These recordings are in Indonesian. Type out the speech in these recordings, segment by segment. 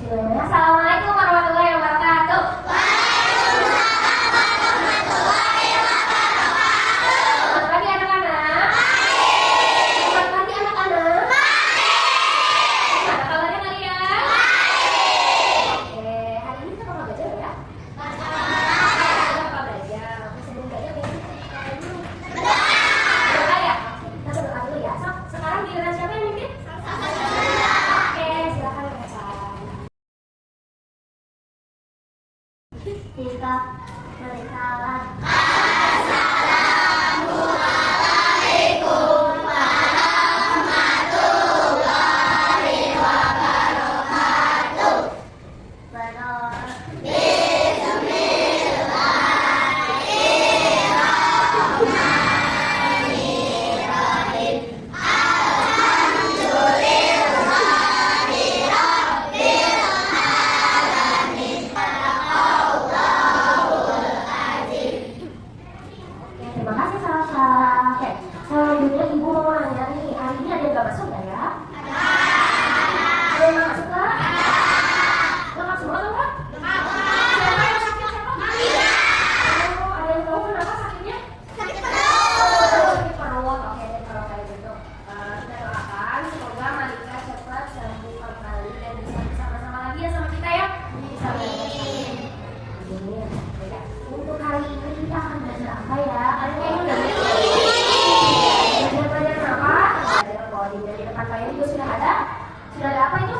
Assalamualaikum warahmatullahi wabarakatuh. Selamat pagi anak-anak. Selamat pagi anak-anak. Gimana kabarnya kalian? Oke, hari ini kita mau belajar ya? Apa belajar? Sebelum belajar berdoa ya? Kita berdoa dulu ya. Sekarang giliran siapa yang mimpin? Oke, silakan kita bersalam. Assalamualaikum warahmatullahi wabarakatuh. Bismillahirrahmanirrahim. Terima kasih Salsa. Oke, selanjutnya Ibu mau nanya nih, hari ini ada yang gak masuk gak ya? Ada yang gak masuk gak? Lengkap semua atau enggak? Siapa yang sakit? Siapa? Oh, ada yang tahu kenapa sakitnya? Sakit perut. Oke, kalau kayak gitu kita doakan semoga Malika cepat sembuh kembali dan bisa bersama-sama lagi ya sama kita ya. Bisa ini. Untuk hari ini kita akan belajar apa ya? Kalian udah belajar apa? Belajar coding. Dari depan kalian juga sudah ada? Sudah ada apa itu?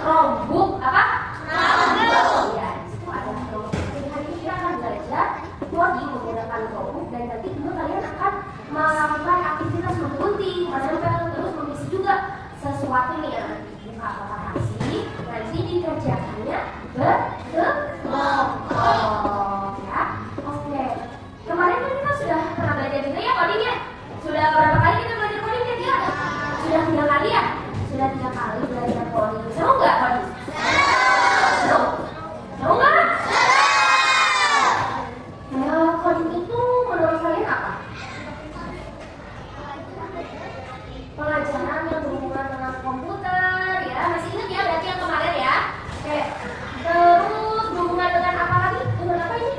Chromebook apa? Chromebook. Ya, di situ ada Chromebook. Jadi hari ini kita akan belajar coding menggunakan Chromebook dan nanti juga kalian akan melakukan aktivitas menggunting, menempel, terus mengisi juga sesuatu nih yang nanti buka kotak kasih. Nanti dikerjakannya berkelompok ya. Oke. Kemarin kan kita sudah pernah belajar juga ya codingnya. Sudah berapa kali kita belajar coding ya? Sudah 3 kali ya? Sudah 3 kali belajar coding. Seru nggak coding? Seru? Seru nggak? Ya, coding itu menurut kalian apa? Pelajaran yang berhubungan dengan komputer ya. Masih ingat ya berarti yang kemarin ya? Oke. Terus berhubungan dengan apa lagi? Dengan apa ini?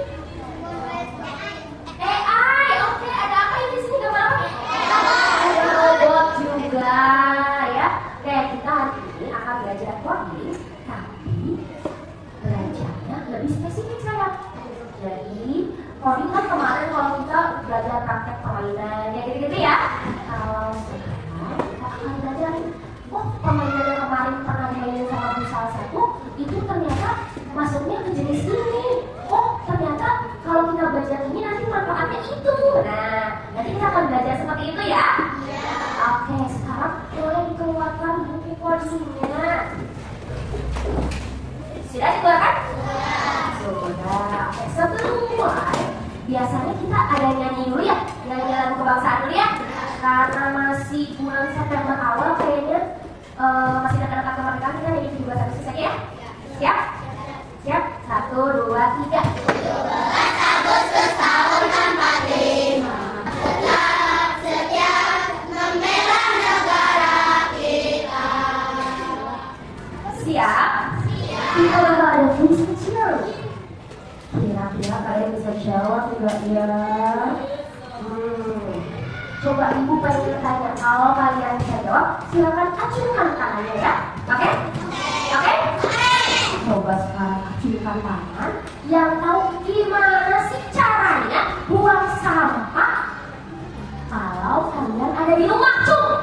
AI. Oke, ada apa ini di sini gambar apa? Ada robot juga ya. Oke, kita hari ini akan belajar coding, tapi belajarnya lebih spesifik sayang. Jadi coding kan kemarin kalau kita belajar praktek permainan ya gitu-gitu ya. Kalau sekarang kita akan belajar permainan yang kemarin pernah dimainin sama Bu Salsa itu ternyata masuknya ke jenis ini. Oh, ternyata kalau kita belajar ini nanti manfaatnya itu. Nah, nanti kita akan belajar seperti itu ya. Oke, sekarang boleh dikeluarkan buku codingnya. Sudah dikeluarkan? Sudah. Oke, sebelum mulai, biasanya kita ada nyanyi dulu ya. Nyanyi lagu kebangsaan dulu ya. Karena masih bulan September awal kayaknya masih dekat-dekat kemerdekaan, kita nyanyi 17 Agustus saja ya. Siap? Siap? 1, 2, 3. 17 Agustus tahun 45. Tetap setia membela negara kita. Siap? Kita bakal ada kuis kecil. Kira-kira kalian bisa jawab juga ya? Coba Ibu pengen tanya, kalau kalian bisa jawab, silakan acungkan tangannya ya. Oke? Oke? Coba sekarang acungkan tangan yang tahu gimana sih caranya buang sampah kalau kalian ada di rumah. Cuk.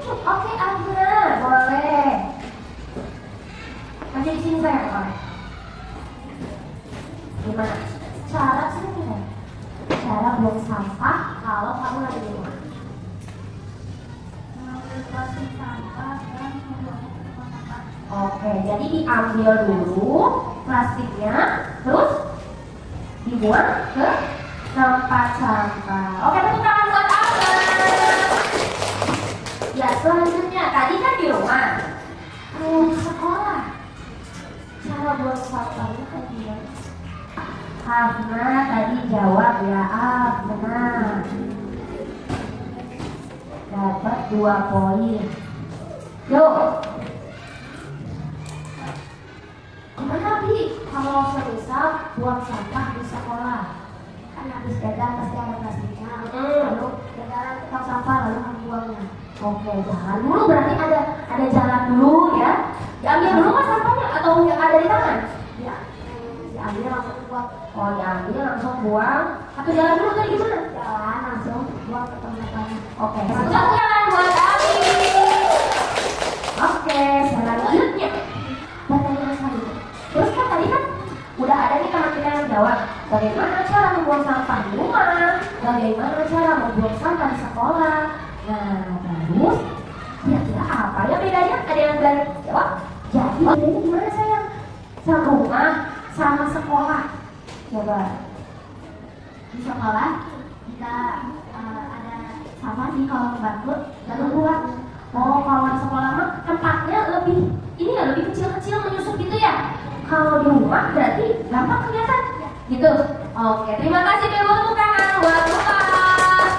Oke, Agna, boleh. Masih di sini saya, boleh. Gimana cara sih? Cara buang sampah kalau kamu lagi di rumah. Plastik sampah dan oke, jadi diambil dulu plastiknya, terus dibuang ke tempat sampah. Oke, tepuk tangan buat Abang. Ya, selanjutnya tadi kan di rumah. Di sekolah, cara buang sampahnya kayak gimana? Hafna tadi jawab ya, benar. Dapat 2 poin. Yuk, membuang sampah di sekolah. Kan habis dagang pasti ada plastiknya. Lalu dagang tukang sampah lalu membuangnya. Oke, jalan dulu berarti ada jalan dulu ya. Diambil dulu kan sampahnya atau yang ada di tangan? Ya, diambil langsung buang. Oh, diambil langsung buang. Atau jalan dulu tadi gimana? Jalan langsung buang ke tempatnya. Oke, jalan buat Abi. Oke, selanjutnya pertanyaan selanjutnya. Terus kan tadi kan udah ada nih teman kita yang jawab bagaimana cara membuang sampah di rumah, bagaimana cara membuang sampah di sekolah. Nah, terus kira-kira apa ya bedanya? Ada yang berani jawab? Jadi bedanya gimana sayang? Sama rumah, sama sekolah. Coba. Di sekolah kita ada sampah di kolong batu lalu buang. Oh, kalau di sekolah mah tempatnya lebih lebih kecil-kecil menyusup gitu ya. Kalau di rumah berarti gampang kelihatan gitu. Oke, terima kasih tepuk tangan buat Lukas.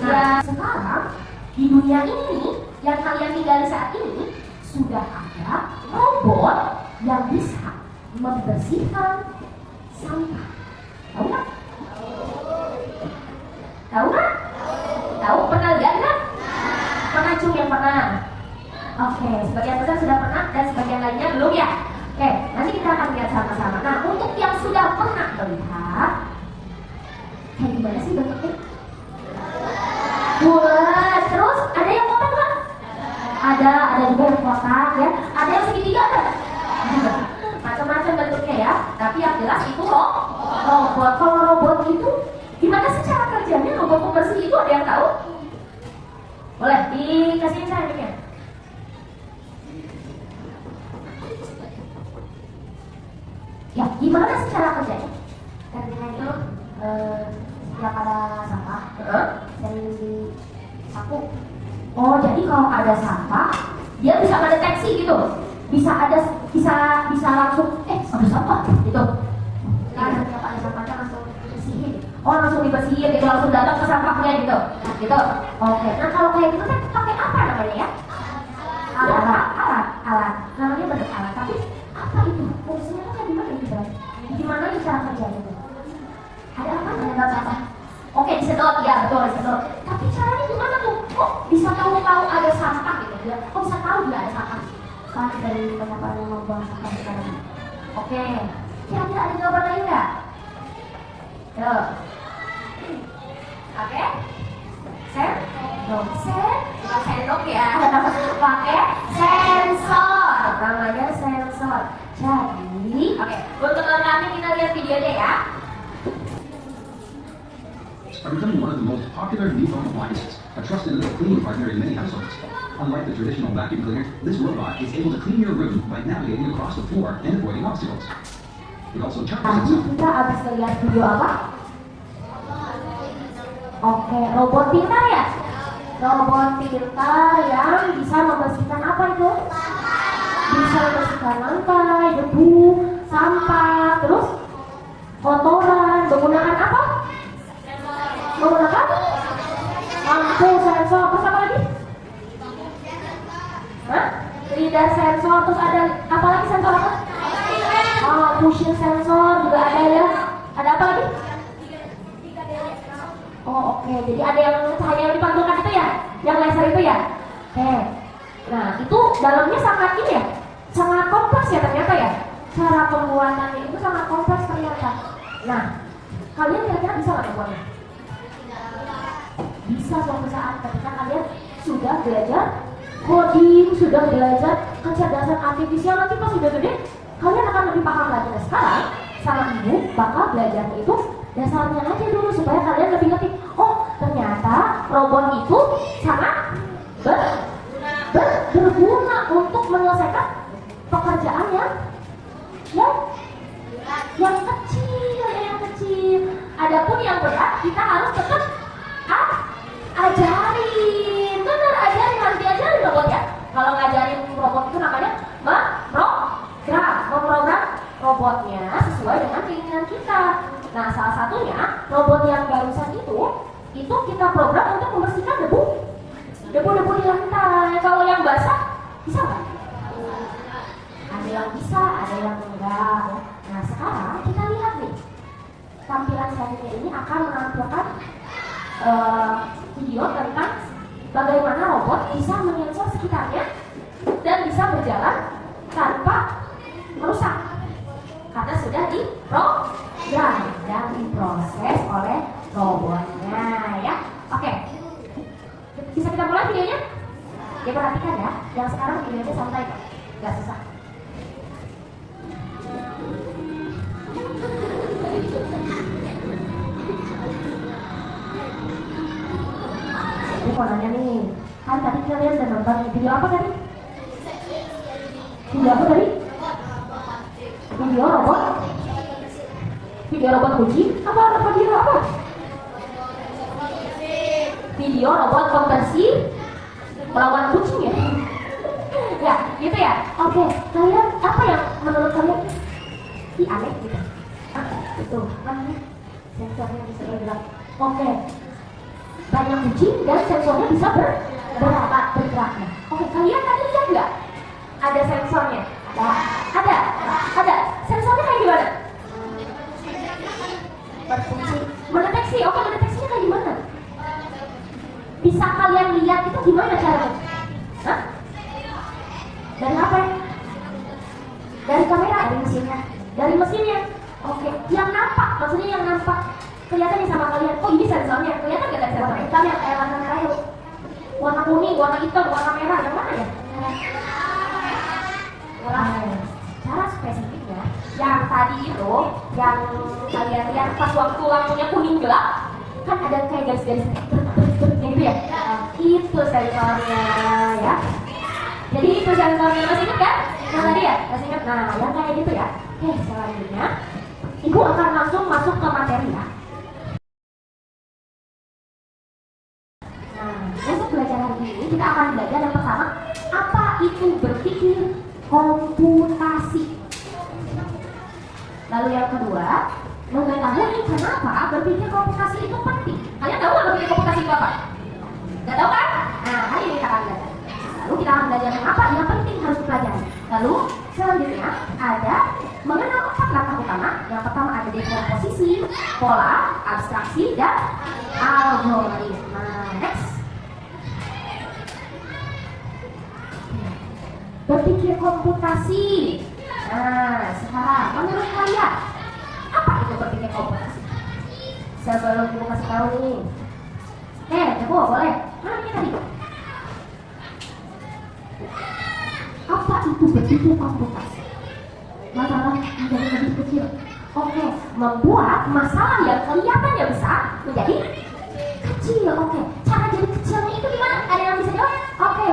Nah, sekarang di dunia ini yang kalian tinggali saat ini sudah ada robot yang bisa membersihkan sampah. Tahu nggak? Tahu nggak? Tahu? Pernah lihat nggak? Pernah cung yang pernah? Oke, sebagian besar sudah pernah dan sebagian lainnya belum ya. Oke, nanti kita akan lihat sama-sama. Nah, untuk yang sudah pernah melihat, kayak gimana sih bentuknya? Bulat, terus ada yang kotak nggak? Ada juga yang kotak ya. Ada yang segitiga ada? Macam-macam bentuknya ya. Tapi yang jelas itu robot. Kalau robot itu, gimana sih cara kerjanya? Robot pembersih itu ada yang tahu? Boleh dikasihin saya mic-nya. Ya, gimana sih cara kerjanya? Kerjanya itu setiap ada sampah, sering disapu. Oh, jadi kalau ada sampah, dia bisa mendeteksi gitu. Bisa langsung ada sampah gitu. Nah, setiap ada sampahnya langsung dibersihin. Oh, langsung dibersihin gitu, langsung datang ke sampahnya gitu. Nah, gitu. Oke. Nah, kalau kayak gitu kan pakai apa namanya ya? Alat. Namanya bentuk alat. Tapi apa itu? Fungsinya tuh kayak gimana gitu? Gimana nih cara kerjanya tuh? Ada apa? Ada apa? Oke, disedot ya, betul disedot. Tapi caranya gimana tuh? Kok bisa tahu ada sampah gitu dia? Kok bisa tahu dia ada sampah? Kan dari pendapat yang membuang sampah sekarang. Oke. Kira-kira ada jawaban lain nggak? Tuh. Oke. Bukan sendok ya. Pakai sensor. Namanya sensor. Jadi, oke. Untuk lengkapnya kita lihat videonya ya. Are becoming one of the most popular new home appliances, a trusted little cleaning partner in many households. Unlike the traditional vacuum cleaner, this robot is able to clean your room by navigating across the floor and avoiding obstacles. It also charges Tadi itself. kita habis lihat video apa? Oke, robot pintar ya? Robot pintar yang bisa membersihkan apa itu? Bisa membersihkan lantai, debu, sampah, terus kotoran. Menggunakan apa? Menggunakan lampu, sensor, terus apa lagi? Lidar sensor, terus ada apa lagi sensor apa? Pushing sensor juga ada ya. Ada apa lagi? Oh, oke. Jadi ada yang cahaya yang dipantulkan itu ya? Yang laser itu ya? Oke. Nah, itu dalamnya sangat ini ya? Sangat kompleks ya ternyata ya? Cara pembuatannya itu sangat kompleks ternyata. Nah, kalian kira-kira bisa nggak membuatnya? Bisa suatu saat ketika kalian sudah belajar coding, sudah belajar kecerdasan artifisial, nanti pas sudah gede kalian akan lebih paham lagi. Nah, sekarang sama ibu bakal belajarnya itu dasarnya aja dulu supaya kalian lebih ngerti. Oh, ternyata robot itu sangat berguna untuk menyelesaikan pekerjaan yang kecil. Adapun yang berat kita harus tetap ajarin. Bener, harus diajarin robot ya. Kalau ngajarin robot itu namanya memprogram robotnya sesuai dengan keinginan kita. Nah, salah satunya robot yang barusan itu kita program untuk membersihkan debu di lantai. Kalau yang basah bisa nggak? Ada yang bisa, ada yang enggak. Nah, sekarang kita lihat nih video tentang bagaimana robot bisa menyensor sekitarnya dan bisa berjalan tanpa merusak karena sudah diprogram dan diproses oleh robotnya ya. Oke, bisa kita mulai videonya? Ya perhatikan ya, yang sekarang videonya santai kok, nggak susah. Aku mau nanya nih, kan tadi kalian udah nonton video apa tadi? Video apa tadi? Video robot? Video robot kucing? Apa video apa? Video robot konversi melawan kucing ya? Ya, gitu ya? Oke, kalian apa yang menurut kalian aneh gitu? Itu kan sensornya bisa bergerak. Oke, banyak kucing dan sensornya bisa bergeraknya. Oke, kalian tadi lihat nggak? Ada sensornya? Ada. Sensornya kayak gimana? Berfungsi mendeteksi. Oke, mendeteksinya kayak gimana? Bisa kalian lihat itu gimana caranya? Hah? Dari apa? Dari kamera, dari mesinnya. Oke, yang nampak, maksudnya yang nampak kelihatan nih sama kalian. Oh, ini sensornya. Kelihatan nggak dari sensor hitam yang kayak warna merah itu? Warna kuning, warna hitam, warna merah, yang mana ya? Cara spesifiknya yang tadi itu, yang kalian lihat pas waktu lampunya kuning gelap, kan ada kayak garis-garis gitu ya? Itu sensornya ya. Jadi itu sensornya, masih ingat kan? Yang tadi ya? Masih ingat? Nah, yang kayak gitu ya. Oke, selanjutnya Ibu akan langsung masuk ke materi ya. Nah, untuk belajar hari ini kita akan belajar yang pertama, apa itu berpikir komputasi. Lalu yang kedua, mengetahui kenapa berpikir komputasi itu penting. Kalian tahu nggak berpikir komputasi itu apa? Nggak tahu kan? Nah, hari ini kita akan belajar. Lalu kita akan belajar apa yang penting harus dipelajari. Lalu selanjutnya ada mengenal 4 langkah utama. Yang pertama ada dekomposisi, pola, abstraksi, dan algoritma. Next. Berpikir komputasi. Nah, sekarang menurut kalian apa itu berpikir komputasi? Sebelum gue kasih tahu nih. Coba boleh. Mana ini tadi? Apa itu berpikir komputasi? Masalah menjadi lebih kecil. Oke, membuat masalah yang kelihatannya besar menjadi kecil. Oke, cara jadi kecilnya itu gimana? Ada yang bisa jawab? Oke.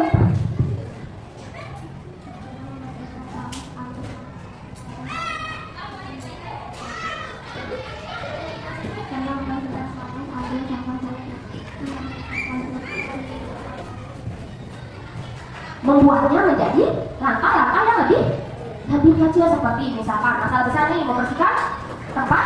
Membuatnya menjadi langkah-langkah yang lebih kecil, seperti misalkan masalah besar nih, membersihkan tempat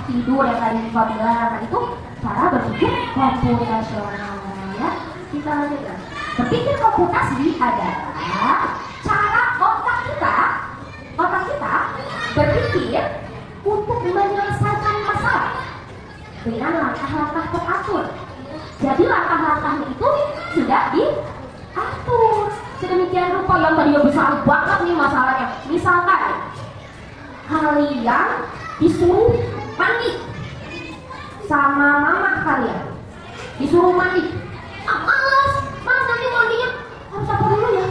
tidur yang tadi Diva bilang. Nah, itu cara berpikir komputasional ya. Kita lanjutkan. Berpikir komputasi adalah cara otak kita berpikir untuk menyelesaikan masalah dengan langkah-langkah teratur. Jadi langkah-langkahnya itu sudah diatur sedemikian rupa yang tadinya besar banget nih masalahnya. Misalkan kalian disuruh mandi sama mama kalian, disuruh mandi. Malas nanti mandinya harus apa dulu ya?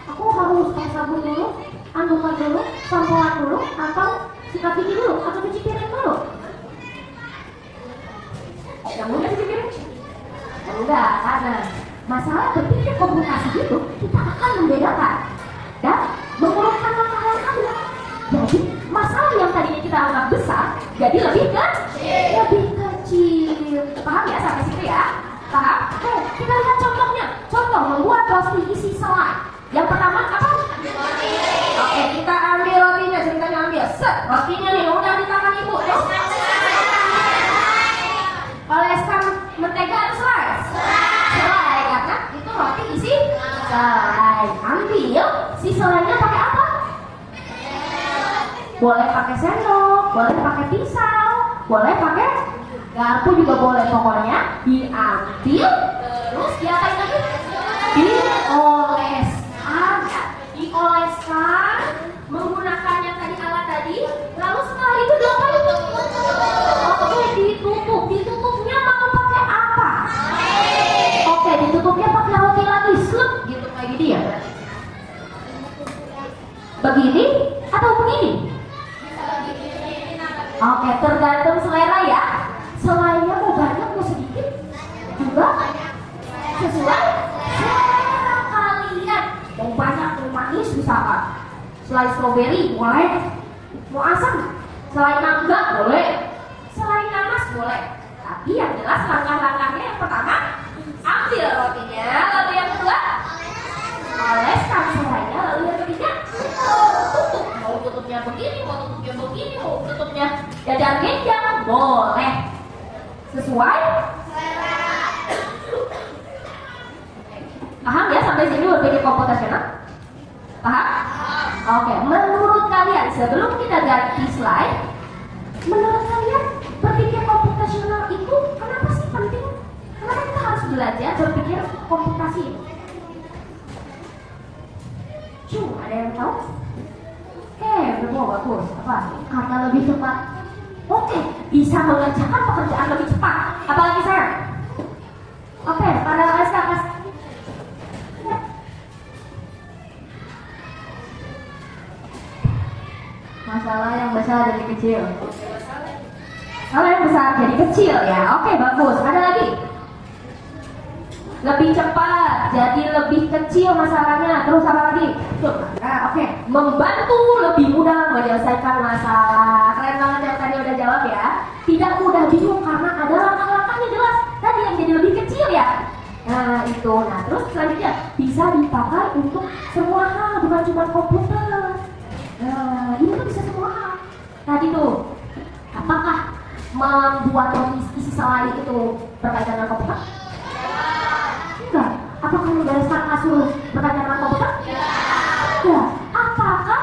Aku harus pakai sabun dulu, andukan dulu, sampoan dulu, atau sikat gigi dulu, atau cuci piring dulu. Yang mudah cuci piring? Enggak, karena masalah berpikir komputasi itu kita akan membedakan dan mengurutkan langkah-langkahnya. Jadi masalah yang tadinya kita anggap besar jadi lebih kecil. Paham ya sampai situ ya? Paham? Kita lihat contohnya. Contoh membuat roti isi selai. Yang pertama apa? Oke, kita ambil rotinya, ceritanya ambil. Set, rotinya nih udah di tangan ibu. Oleskan mentega atau selai? Selai, karena itu roti isi selai. Ambil si selainya pakai apa? Boleh pakai sendok, boleh pakai pisau, boleh pakai Garpu juga boleh, pokoknya diambil terus diapain lagi? Dioleskan ya. Dioleskan menggunakan yang tadi alat tadi. Lalu setelah itu diapain? Oke, ditutup. Ditutupnya mau pakai apa? Oke, ditutupnya pakai roti lagi, slep gitu kayak gini ya. Begini atau begini? Oke, tergantung selera ya. Selainnya mau banyak mau sedikit juga sesuai selera kalian. Mau banyak mau manis bisa apa? Selain stroberi boleh. Mau asam? Selain mangga boleh. Selain nanas boleh. Tapi yang jelas langkah-langkahnya yang pertama ambil rotinya, lalu yang kedua oleskan selainya, lalu yang ketiga tutup. Mau tutupnya begini, mau tutupnya begini, mau tutupnya jajar genjang boleh. Sesuai selera. Paham ya sampai sini berpikir komputasional? Paham? Oke, menurut kalian sebelum kita ganti slide, menurut kalian berpikir komputasional itu kenapa sih penting? Kenapa kita harus belajar berpikir komputasi? Ada yang tahu? Bagus. Apa? Karena lebih cepat. Oke, bisa mengerjakan pekerjaan lebih cepat. Apalagi saya? Oke, pada kelas. Masalah yang besar jadi kecil. Masalah yang besar jadi kecil ya. Oke, bagus. Ada lagi? Lebih cepat jadi lebih kecil masalahnya. Terus apa lagi? Nah, oke. Membantu lebih mudah menyelesaikan masalah. Keren banget yang tadi udah jawab ya. Tidak mudah bingung karena ada langkah-langkahnya jelas. Tadi yang jadi lebih kecil ya. Nah itu. Nah terus selanjutnya bisa dipakai untuk semua hal, bukan cuma komputer. Nah ini tuh bisa semua hal. Tadi tuh, apakah membuat roti isi selai itu berkaitan dengan komputer? Enggak. Apakah membereskan kasur berkaitan dengan komputer? Enggak. Apakah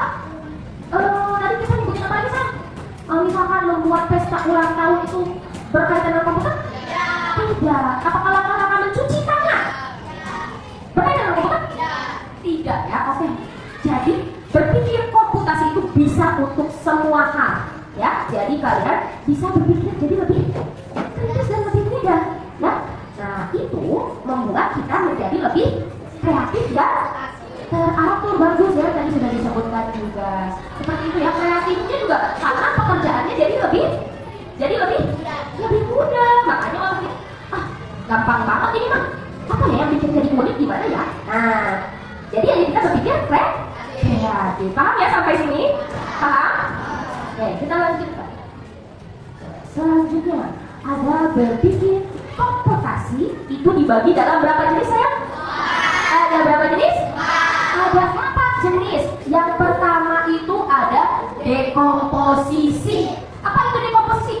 tadi kita nyebutin apa lagi, San? Misalkan membuat pesta ulang tahun itu berkaitan dengan komputer? Tidak. Apakah langkah-langkah mencuci tangan berkaitan dengan komputer? Tidak ya. Oke. Jadi berpikir komputasi itu bisa untuk semua hal ya. Jadi kalian bisa berpikir jadi lebih kritis dan lebih mudah ya. Nah itu membuat kita menjadi lebih kreatif dan teratur. Bagus ya, tadi sudah disebutkan juga seperti itu ya. Kreatifnya juga karena pekerjaannya jadi lebih mudah. Makanya orang pikir, gampang banget ini mah, apa ya yang bikin jadi unik gimana ya. Nah jadi kita berpikir kreatif. Paham ya sampai sini? Paham? Oke, kita lanjutkan. Selanjutnya ada berpikir komputasi. Itu dibagi dalam berapa jenis sayang? Ada berapa jenis? Ada 4 jenis. Yang pertama itu ada dekomposisi. Apa itu dekomposisi?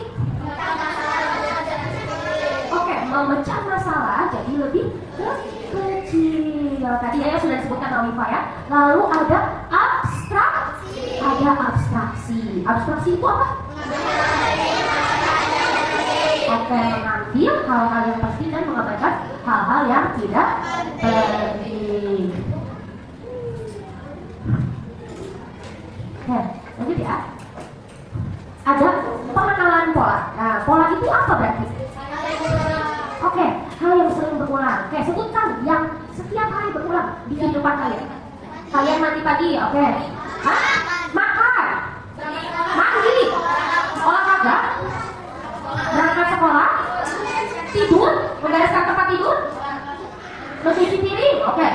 Oke, memecah masalah jadi lebih kecil. Tadi ya sudah disebutkan Amifa ya. Lalu ada abstraksi. Ada abstraksi. Abstraksi itu apa? Oke, mengambil hal-hal yang pasti dan mengabaikan hal-hal yang tidak penting. Oke, lanjut ya. Ada pengenalan pola. Nah, pola itu apa berarti? Oke, hal yang sering berulang. Oke, sebutkan yang setiap hari berulang di kehidupan kalian. Kalian mandi pagi, oke. Makan, mandi, olahraga, berangkat sekolah, tidur, membereskan tempat tidur, mencuci piring, oke.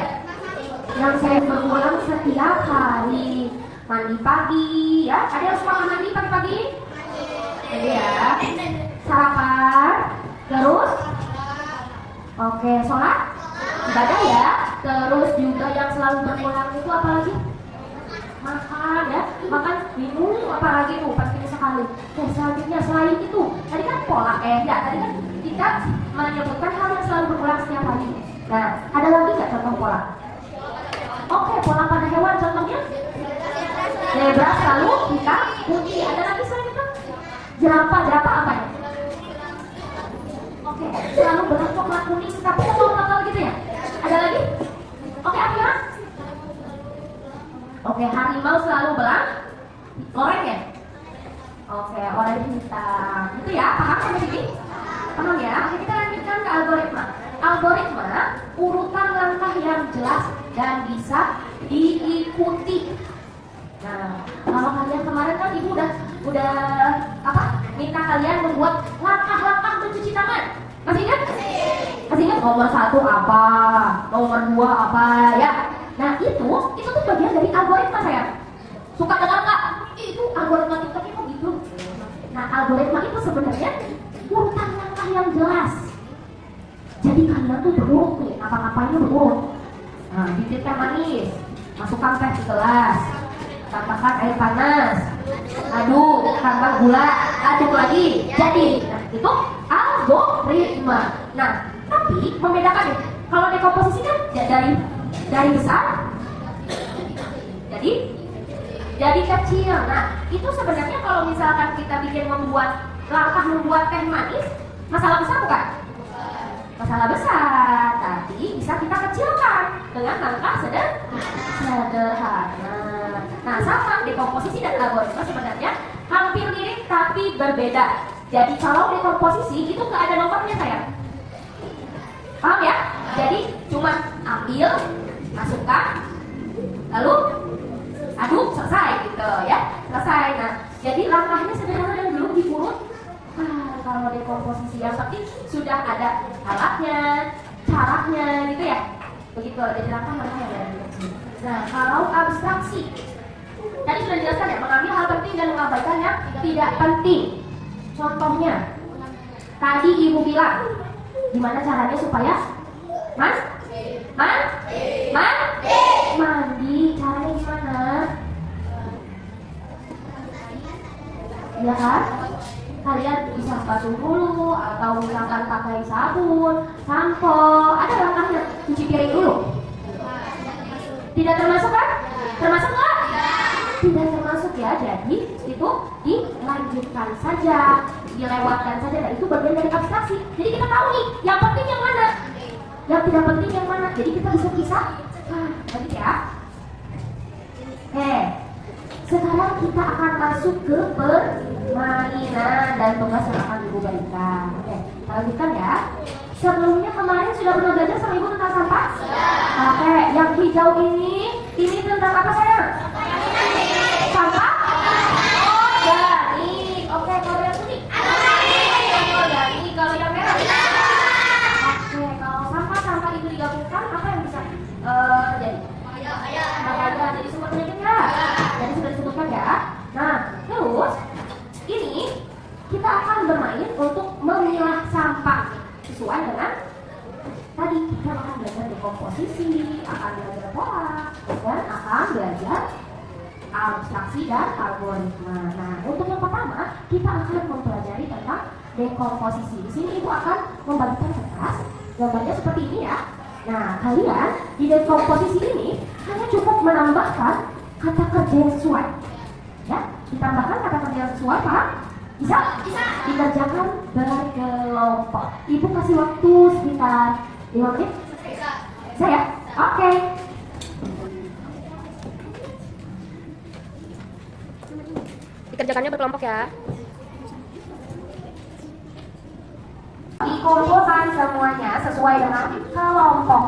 Yang sering berulang setiap hari. Mandi pagi, ya. Ada yang suka mandi pagi-pagi? Jadi ya. Sarapan, terus, oke, sholat, ibadah ya. Terus juga yang selalu berulang itu apa lagi? Makan ya, makan, minum, apa lagi tuh penting sekali. Oke, selanjutnya selain itu, tadi kan pola ya, tadi kan kita menyebutkan hal yang selalu berulang setiap hari. Nah, ada lagi nggak contoh pola? Oke, pola pada hewan contohnya? Zebra selalu hitam putih. Ada lagi selain itu? Jerapah apa ya? selalu belah coklat kuning tapi total gitu ya. Ada lagi? Oke, Afira. Oke, harimau selalu belah loreng ya. Oke, oranye hitam. Itu ya, paham sampai sini? Paham ya? Oke, kita lanjutkan ke algoritma. Algoritma urutan langkah yang jelas dan bisa diikuti. Nah, kalau kalian kemarin kan ibu udah minta kalian membuat langkah-langkah mencuci tangan. Masih ingat? Masih ingat nomor 1 apa, nomor 2 apa ya? Nah itu tuh bagian dari algoritma sayang. Suka dengar nggak? Itu algoritma TikTok itu gitu. Nah algoritma itu sebenarnya urutan langkah yang jelas. Jadi kalian tuh berurut nih, apa-apanya berurut. Nah, titikkan manis, masukkan teh di gelas, tambahkan air panas, aduk, tambah gula, aduk lagi. Jadi, nah itu algoritma. Nah, tapi membedakan nih, kalau dekomposisi kan ya dari besar, jadi kecil. Nah, itu sebenarnya kalau misalkan kita bikin membuat teh manis, masalah besar bukan? Masalah besar, tapi bisa kita kecilkan dengan langkah sederhana. Nah, sama dekomposisi dan algoritma sebenarnya hampir mirip tapi berbeda. Jadi kalau dekomposisi itu nggak ada nomornya sayang. Paham ya? Jadi cuma ambil, masukkan, lalu aduk, selesai gitu ya. Selesai. Nah, jadi langkahnya sederhana dan belum diurut. Kalau dekomposisi yang penting sudah ada alatnya, caranya gitu ya. Begitu, jadi langkah-langkah yang dari kecil. Nah, kalau abstraksi, tadi sudah dijelaskan ya, mengambil hal penting dan mengabaikan yang tidak penting. Contohnya, tadi ibu bilang, gimana caranya supaya mandi, caranya gimana? Ya kan? Kalian bisa basuh dulu atau misalkan pakai sabun, sampo, ada langkahnya. Cuci piring dulu. Tidak termasuk kan? Termasuk nggak? Tidak termasuk ya. Jadi itu dilanjutkan saja, dilewatkan saja. Dan itu bagian dari abstraksi. Jadi kita tahu nih, yang penting yang mana, yang tidak penting yang mana. Jadi kita bisa pisah. Lanjut ya. Sekarang kita akan masuk ke permainan dan tugas yang akan ibu berikan. Oke, kita lanjutkan ya. Sebelumnya kemarin sudah pernah belajar sama ibu tentang sampah? Oke, yang hijau ini tentang apa sayang? Sampah? Organik. Oke, kalau yang kuning? Organik. Kalau yang merah? Oke, kalau sampah itu digabungkan, apa yang bisa terjadi? Bahaya, jadi sumber penyakit ya. Jadi sudah disebutkan ya. Nah, terus ini kita akan bermain untuk memilah sampah sesuai dengan tadi kita akan belajar dekomposisi, akan belajar pola, dan akan belajar abstraksi dan algoritma. Nah, untuk yang pertama kita akan mempelajari tentang dekomposisi. Di sini ibu akan membagikan kertas, gambarnya seperti ini ya. Nah, kalian di dekomposisi ini hanya cukup menambahkan kata kerja yang sesuai. Ya, ditambahkan kata kerja yang sesuai, Pak. Bisa? Dikerjakan berkelompok. Ibu kasih waktu sekitar 5 menit. Bisa ya? Oke. Dikerjakannya berkelompok ya. Dikumpulkan semuanya sesuai dengan kelompok.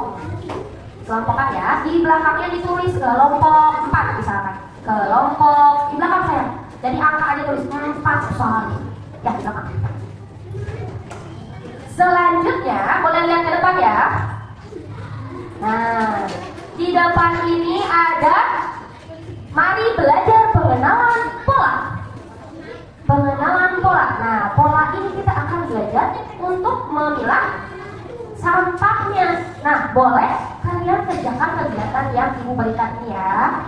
Kelompokan ya. Di belakangnya ditulis kelompok 4 misalkan. Kelompok di belakang saya. Jadi angka aja tulisnya 4 soalnya. Ya, di belakang. Selanjutnya boleh lihat ke depan ya. Nah, di depan ini ada mari belajar pengenalan pola. Pengenalan pola. Nah, pola ini kita akan belajar untuk memilah sampahnya. Nah, boleh kalian kerjakan kegiatan yang ibu berikan ini ya.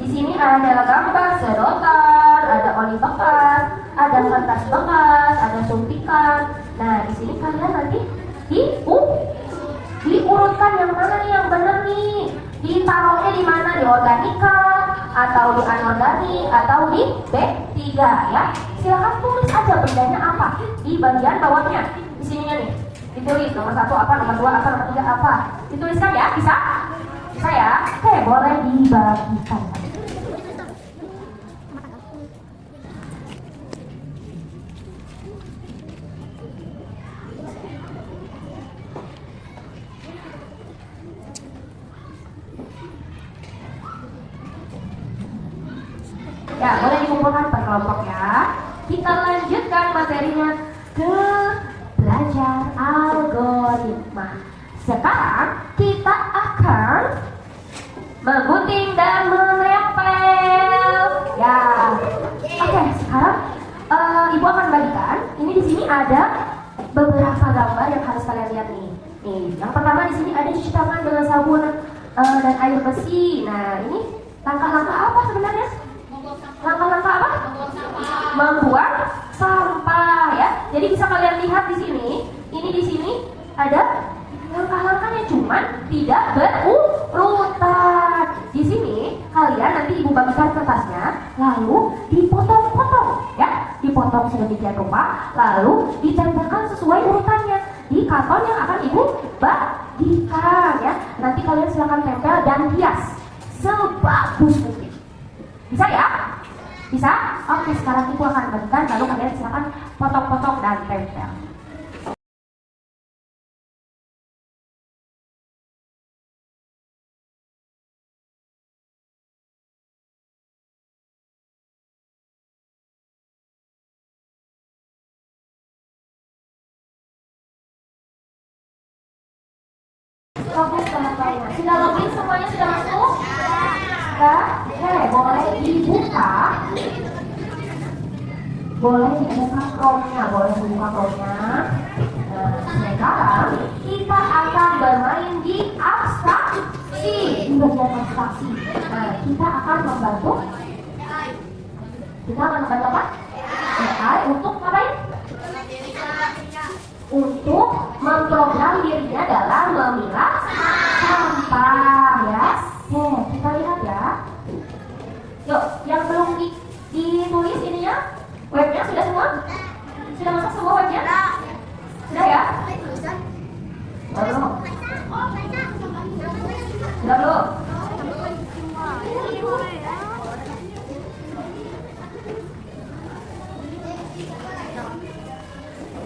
Di sini ada gambar sedotan, ada oli bekas, ada kertas bekas, ada suntikan. Nah, di sini kalian nanti diurutkan yang mana nih yang benar nih. Ditaruhnya di mana? Di organika, atau di anorgani, atau di B3 ya. Silakan tulis aja bendanya apa di bagian bawahnya. Di sininya nih, ditulis nomor 1 apa, nomor 2 apa, nomor 3 apa. Dituliskan ya, bisa? Bisa ya? Oke, boleh dibagikan. Ya, boleh dikumpulkan per kelompok ya. Kita lanjutkan materinya ke belajar algoritma. Sekarang kita akan menggunting dan menempel. Ya, oke. Sekarang ibu akan bagikan. Ini di sini ada beberapa gambar yang harus kalian lihat nih. Nih, yang pertama di sini ada cuci tangan dengan sabun dan air bersih. Nah, ini langkah-langkah apa sebenarnya? Langkah-langkah apa? Membuang sampah ya. Jadi bisa kalian lihat di sini. Ini di sini ada langkah-langkahnya, cuman tidak berurutan. Di sini kalian nanti ibu bagikan kertasnya, lalu dipotong-potong ya, dipotong sedemikian rupa, lalu ditempelkan sesuai urutannya di karton yang akan ibu bagikan ya. Nanti kalian silakan tempel dan hias sebagus mungkin. Bisa ya? Bisa? Oke, sekarang ibu akan bagikan, lalu kalian silakan potong-potong dan tempel. Oke, selamat pagi. Sudah login semuanya, sudah masuk? Sudah? Oke, boleh dibuka. Boleh dibuka Chrome-nya, boleh dibuka Chrome-nya. Nah, sekarang kita akan bermain di abstraksi, di bagian abstraksi. Nah, kita akan membantu. Kita akan membantu apa? AI untuk ngapain? Untuk memprogram dirinya dalam memilah sampah ya. Oke, kita lihat ya. Yuk, yang belum ditulis ininya, webnya sudah semua? Sudah masuk semua webnya? Sudah ya? Sudah belum? Sudah belum?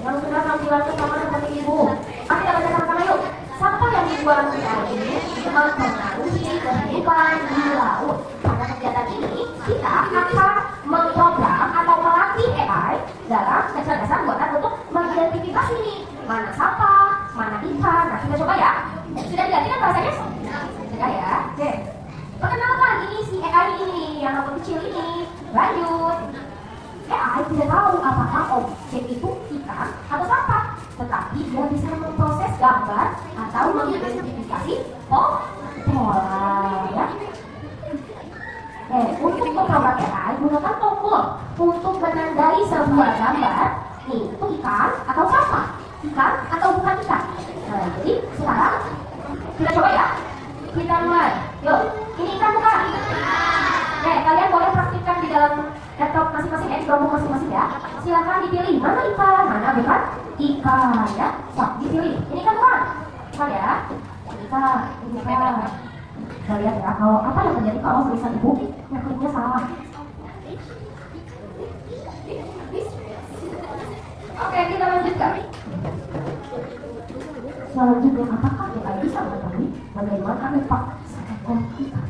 Yang sudah tampilannya sama seperti ibu. Mari kita baca sama-sama yuk. Sampah yang dibuang di air ini mempengaruhi kehidupan di laut. Pada kegiatan ini, kita akan memprogram atau melatih AI dalam kecerdasan buatan untuk mengidentifikasi nih mana sampah, mana ikan. Nah, kita coba ya. Sudah diganti kan bahasanya? Sudah ya. Oke. Perkenalkan, ini si AI ini yang rambut kecil ini. Lanjut. AI tidak tahu apakah objek itu ikan atau sampah, tetapi dia bisa memproses gambar atau mengidentifikasi pola ya. Untuk memprogram AI, gunakan tombol untuk menandai sebuah gambar. Nih, itu ikan atau sampah, ikan atau bukan ikan. Nah, jadi sekarang kita coba ya. Kita mulai. Yuk, ini ikan bukan? Kalian boleh praktikkan di dalam laptop masing-masing ya, di Chromebook masing-masing ya. Silakan dipilih mana ikan, mana bukan ikan ya. So, dipilih. Ini kan bukan? Bukan ya? Ikan, ini ikan. Kita lihat ya, kalau apa yang terjadi kalau tulisan ibu yang kliknya salah. Oke, kita lanjutkan. Selanjutnya, apakah kita bisa mengetahui bagaimana lepak seekor ikan?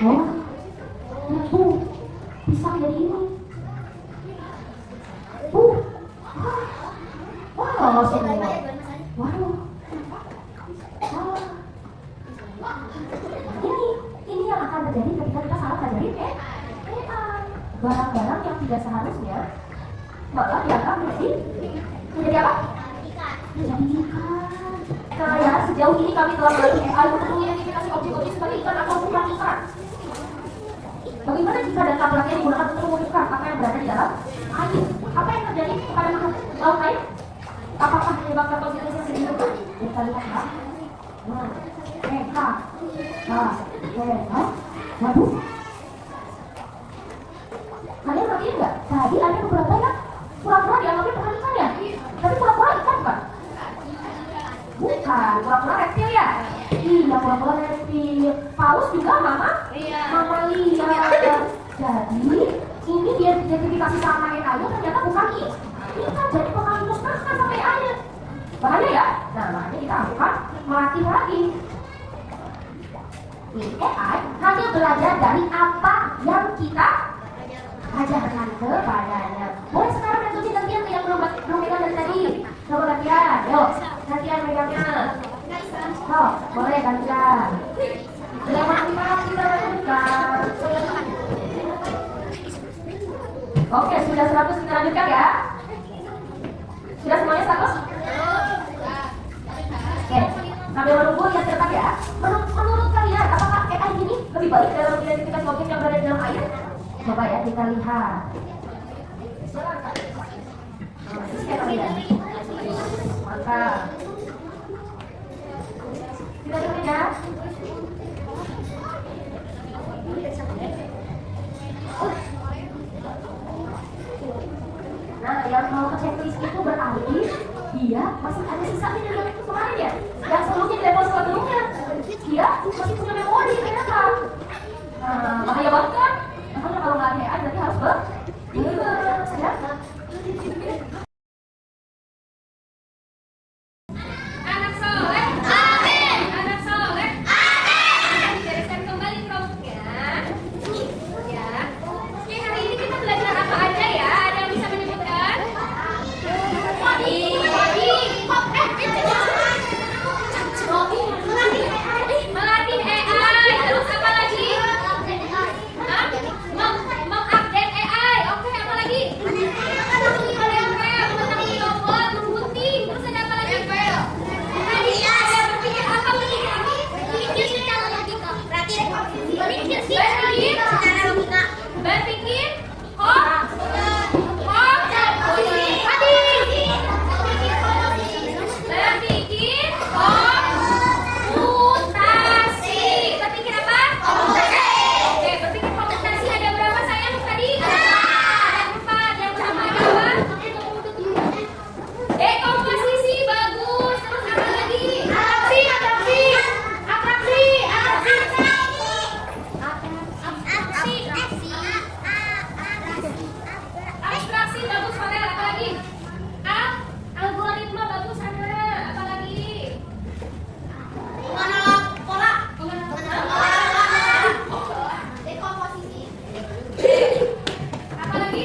Oh, tuh, pisang jadi ini. Wow, semua. Wow. Ini yang akan terjadi ketika kita salah ngajarin AI. Barang-barang yang tidak seharusnya malah dianggap menjadi apa? Menjadi ikan. Nah ya, sejauh ini kami telah melatih AI untuk mengidentifikasi objek-objek sebagai ikan atau bukan ikan. Bagaimana jika data pelatihan digunakan untuk mengungkapkan apa yang berada di dalam air? Apa yang terjadi kepada makhluk laut lain? Apakah menyebabkan konstitusi sendiri? Kita lihat. Nah, waduh. Kalian perhatiin nggak? Tadi ada beberapa yang pura-pura dianggapnya pernah ikan ya? Tapi pura-pura ikan bukan? Bukan, pura-pura reptil ya? Iya, pura-pura reptil. Paus juga mama? Mama lihat. Jadi, ini dia identifikasi sama air ternyata bukan ikan. Jadi pemakan musnahkan sampai air. Bahaya ya? Nah, makanya kita akan melatih lagi. Ini AI hanya belajar dari apa yang kita ajarkan kepadanya. Boleh sekarang lanjutin gantian yang belum megang dari tadi. Coba gantian, yuk. Gantian megangnya. Oh, boleh gantian. Selamat kita lanjutkan. Oke, sudah 100 kita lanjutkan ya. Sudah semuanya 100? Oke, sambil menunggu lihat cepat ya. Menurut kalian, apakah AI ini lebih baik dalam identifikasi objek yang berada di dalam air? Coba ya kita lihat. Mantap. Kita lihat ya. Nah, yang mau ke checklist itu berarti dia masih ada sisanya dari yang itu kemarin ya. Yang sebelumnya di level sebelumnya dia masih punya memori ternyata. Bahaya banget kan? Makanya kalau nggak ada AI berarti harus ya. Anak soleh, amin. Anak soleh, amin. Dibereskan kembali kelompoknya. Ya. Oke, hari ini kita belajar apa aja ya? Ada yang bisa menyebutkan? Melatih AI. Terus apa lagi? Mengupdate AI. Oke, apa lagi? Mengenali robot, memgunting. Terus ada apa lagi? Tadi ada berpikir apa lagi? Berpikir secara logika. Berpikir secara logika. Berpikir berpikir komputasi. Berpikir apa? Oke, berpikir komputasi ada berapa sayang tadi? Ada 4. Yang pertama ada apa? Dekomposisi, bagus. Terus apa lagi? Abstraksi, bagus. Farel, apa lagi? Algoritma, bagus. Ada apa lagi? Apa lagi?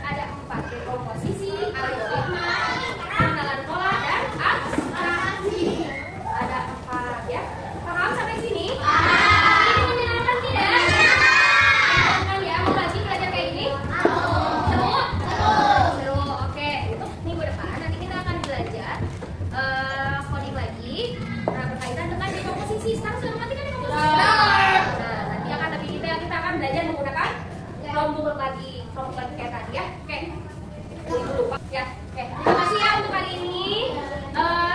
Ada 4. Dekomposisi, algoritma, pengenalan pola, dan abstraksi. Ada 4 ya. Paham sampai sini? Ini menyenangkan tidak? Menyenangkan ya? Mau lagi belajar kayak gini? Seru. Oke. Untuk minggu depan nanti kita akan belajar coding lagi. Nah, berkaitan dengan dekomposisi. Sekarang sudah mengerti kan dekomposisi? Nah, nanti akan lebih detail. Kita akan belajar menggunakan kelompok lagi kayak tadi ya. Oke. Lupa ya. Oke. Terima kasih ya untuk kali ini.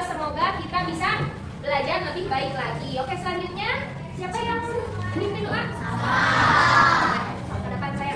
Semoga kita bisa belajar lebih baik lagi. Oke, selanjutnya siapa yang mimpin doa? Ke depan saya.